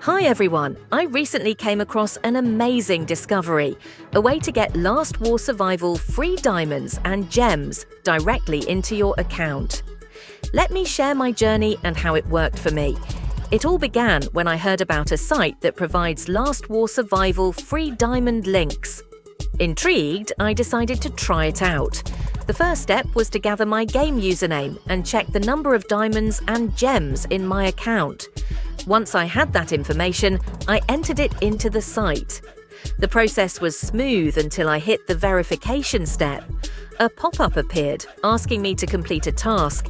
Hi everyone, I recently came across an amazing discovery, a way to get Last War Survival free diamonds and gems directly into your account. Let me share my journey and how it worked for me. It all began when I heard about a site that provides Last War Survival free diamond links. Intrigued, I decided to try it out. The first step was to gather my game username and check the number of diamonds and gems in my account. Once I had that information, I entered it into the site. The process was smooth until I hit the verification step. A pop-up appeared, asking me to complete a task.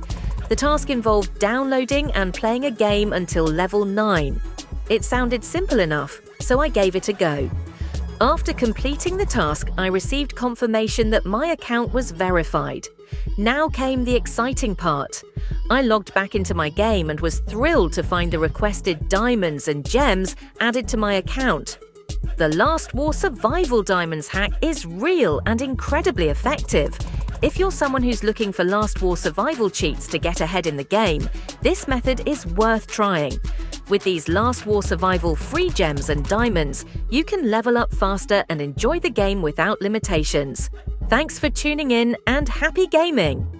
The task involved downloading and playing a game until level 9. It sounded simple enough, so I gave it a go. After completing the task, I received confirmation that my account was verified. Now came the exciting part. I logged back into my game and was thrilled to find the requested diamonds and gems added to my account. The Last War Survival Diamonds hack is real and incredibly effective. If you're someone who's looking for Last War Survival cheats to get ahead in the game, this method is worth trying. With these Last War Survival free gems and diamonds, you can level up faster and enjoy the game without limitations. Thanks for tuning in and happy gaming!